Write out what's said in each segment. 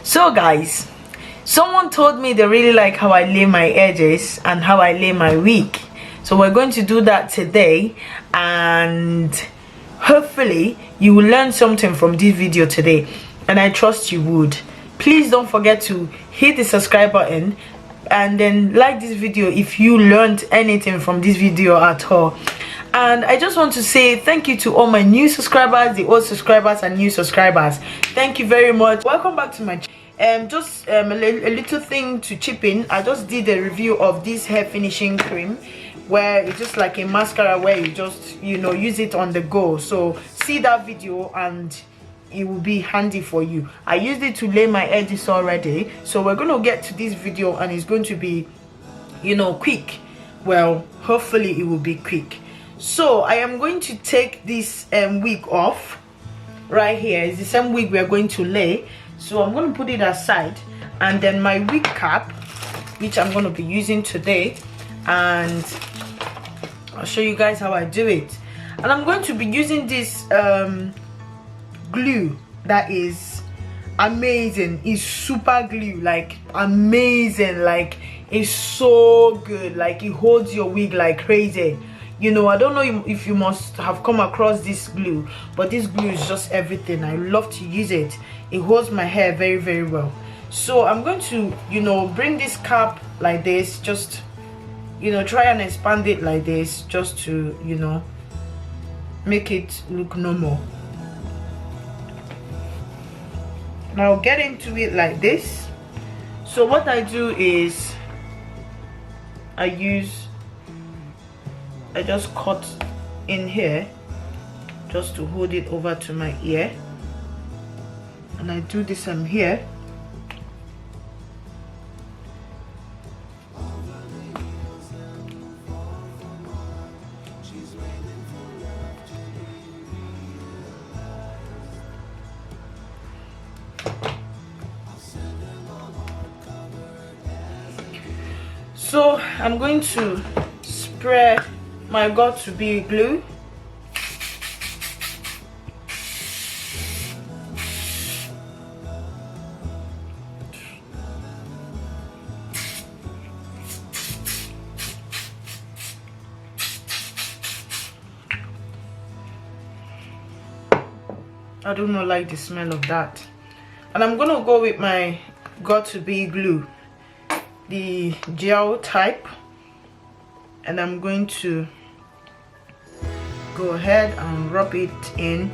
So guys, someone told me they really like how I lay my edges and how I lay my wig, so we're going to do that today, and hopefully you will learn something from this video today, and I trust you would. Please don't forget to hit the subscribe button and then like this video if you learned anything from this video at all. And I just want to say thank you to all my new subscribers, the old subscribers and new subscribers. Thank you very much. Welcome back to my channel. Just a little thing to chip in. I just did a review of this hair finishing cream, where it's just like a mascara where you just use it on the go. So see that video and it will be handy for you. I used it to lay my edges already, so we're going to get to this video and it's going to be quick. Well, hopefully it will be quick. So I am going to take this wig off right here. It's the same wig we are going to lay, so I'm going to put it aside, and then my wig cap, which I'm going to be using today, and I'll show you guys how I do it. And I'm going to be using this glue that is amazing. It's super glue, like amazing, like it's so good, like it holds your wig like crazy. I don't know if you must have come across this glue, but this glue is just everything. I love to use it. It holds my hair very, very well. So I'm going to bring this cap like this, just try and expand it like this, just to make it look normal. Now get into it like this. So what I do is I just cut in here just to hold it over to my ear, and I do this here. So I'm going to spray my got-to-be glue. I do not like the smell of that. And I'm gonna go with my got-to-be glue, the gel type, and I'm going to go ahead and rub it in.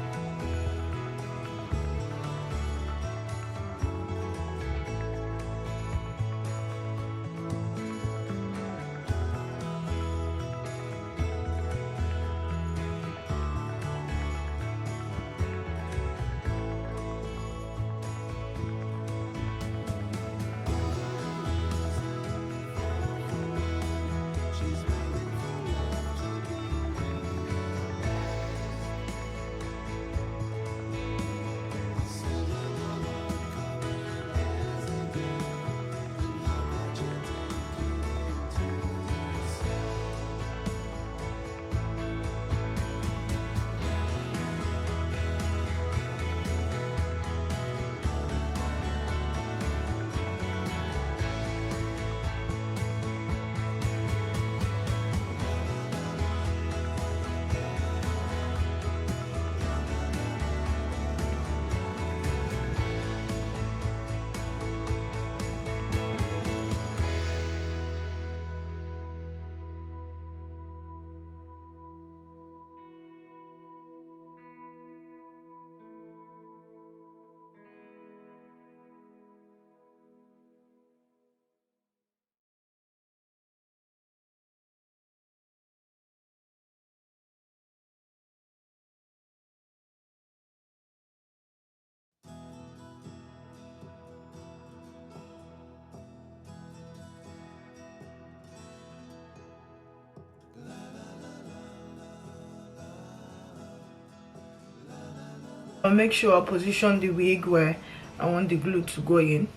I'll make sure I position the wig where I want the glue to go in,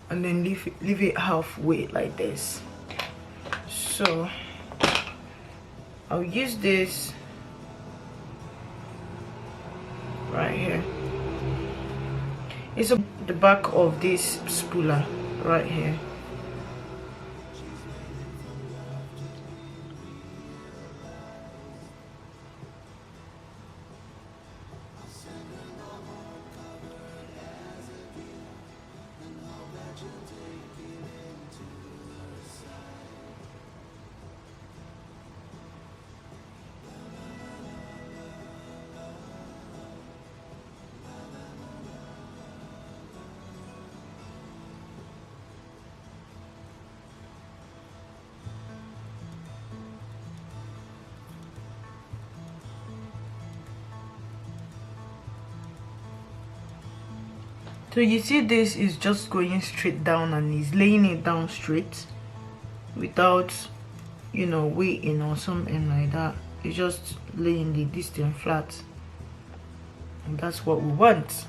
and then leave it halfway like this. So I'll use this right here. It's a the back of this spooler right here. So you see this is just going straight down and he's laying it down straight without, you know, weighting or something like that. It's just laying the distance flat, and that's what we want.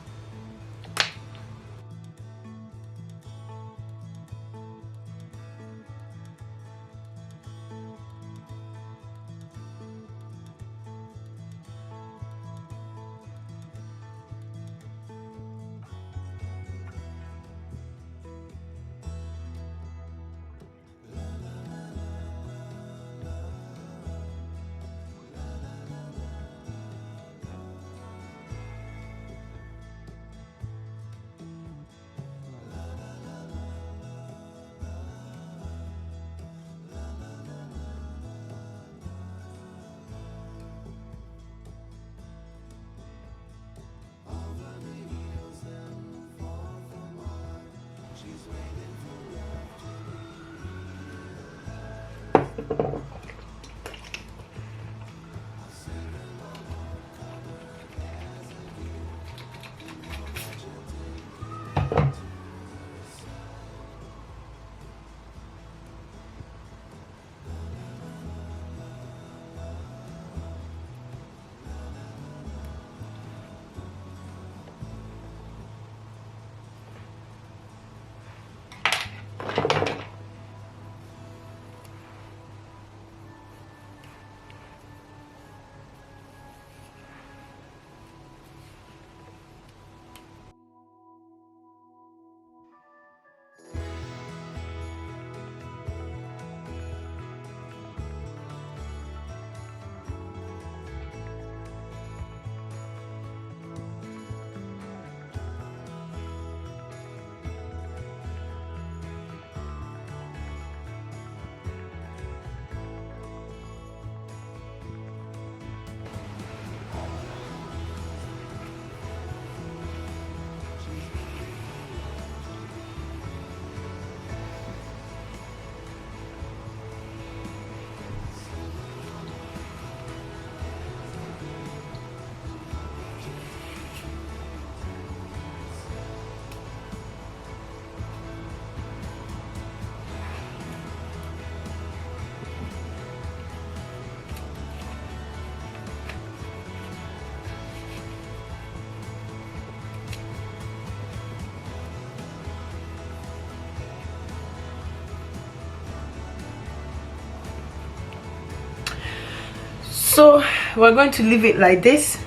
So we're going to leave it like this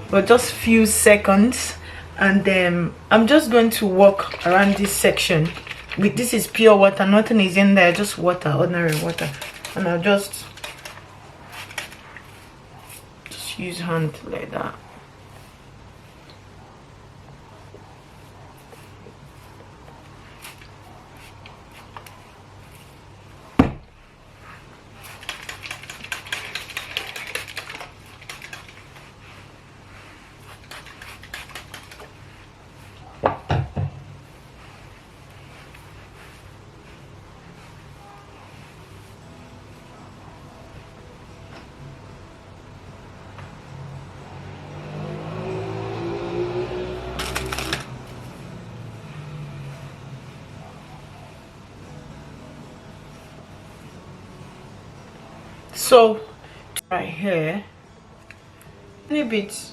for just few seconds, and then I'm just going to walk around this section with, this is pure water, nothing is in there, just water, ordinary water, and I'll just use hand like that. So right here, a bit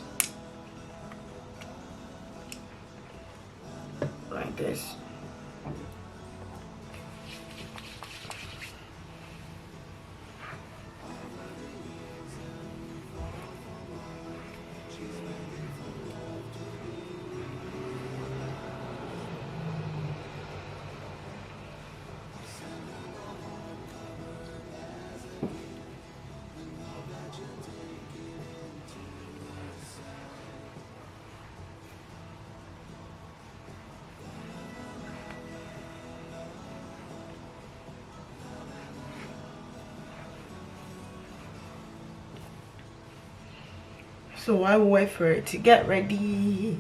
like this. So I will wait for it to get ready.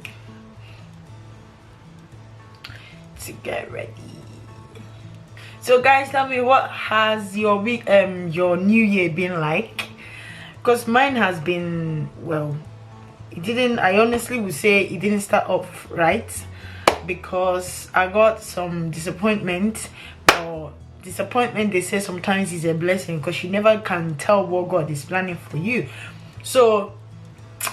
So guys, tell me, what has your week your new year been like? Because mine has been, well, I honestly would say it didn't start off right, because I got some disappointment. Or disappointment, they say sometimes is a blessing, because you never can tell what God is planning for you. So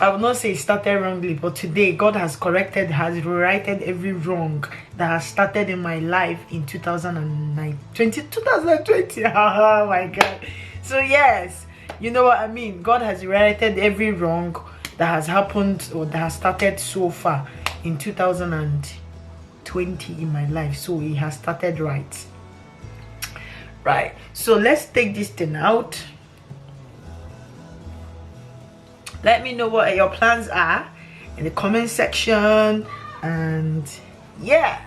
I will not say it started wrongly, but today God has rewritten every wrong that has started in my life in 2020. Oh my God. So yes, you know what I mean. God has rewritten every wrong that has happened or that has started so far in 2020 in my life. So it has started right. So let's take this thing out. Let me know what your plans are in the comment section, and yeah.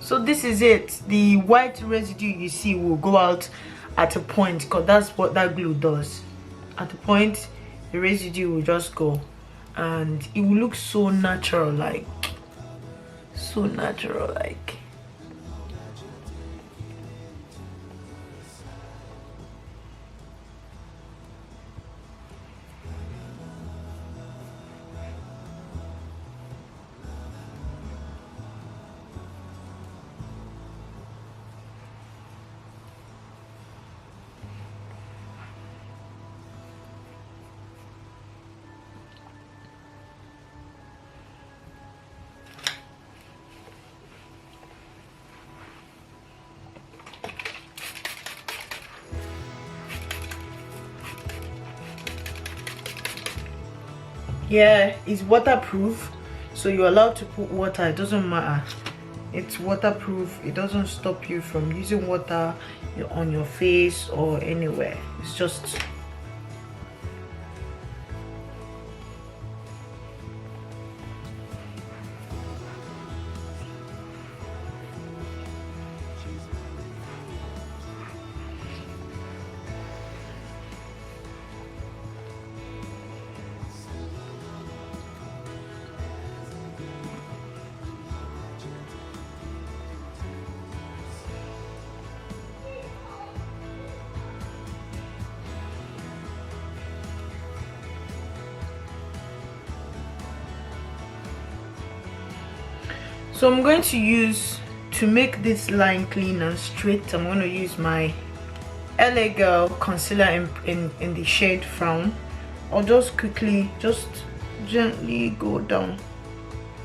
So this is it. The white residue you see will go out at a point, because that's what that glue does. At a point, the residue will just go, and it will look so natural, like yeah, it's waterproof, so you're allowed to put water. It doesn't matter, it's waterproof. It doesn't stop you from using water on your face or anywhere. It's just so I'm going to make this line clean and straight. I'm going to use my LA Girl concealer in the shade Frown. I'll just gently go down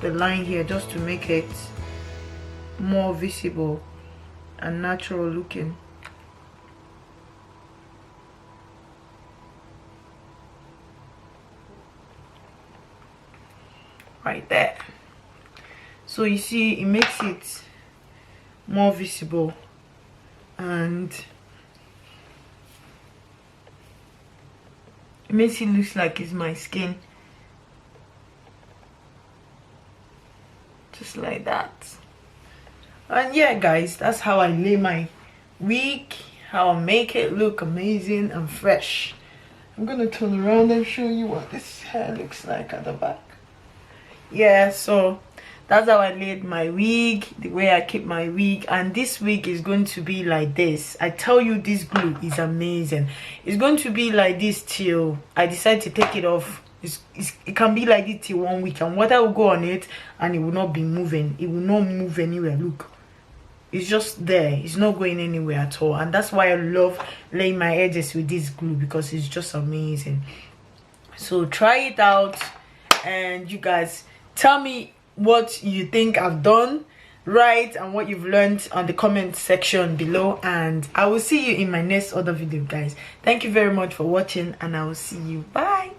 the line here, just to make it more visible and natural looking. Right there. So you see, it makes it more visible, and it makes it look like it's my skin, just like that. And yeah guys, that's how I lay my wig, how I make it look amazing and fresh. I'm gonna turn around and show you what this hair looks like at the back. Yeah, so that's how I laid my wig, the way I keep my wig. And this wig is going to be like this. I tell you, this glue is amazing. It's going to be like this till I decide to take it off. It can be like this till 1 week, and water will go on it and it will not be moving. It will not move anywhere. Look, it's just there. It's not going anywhere at all. And that's why I love laying my edges with this glue, because it's just amazing. So try it out, and you guys tell me what you think I've done right and what you've learned on the comment section below, and I will see you in my next other video guys. Thank you very much for watching, and I will see you. Bye.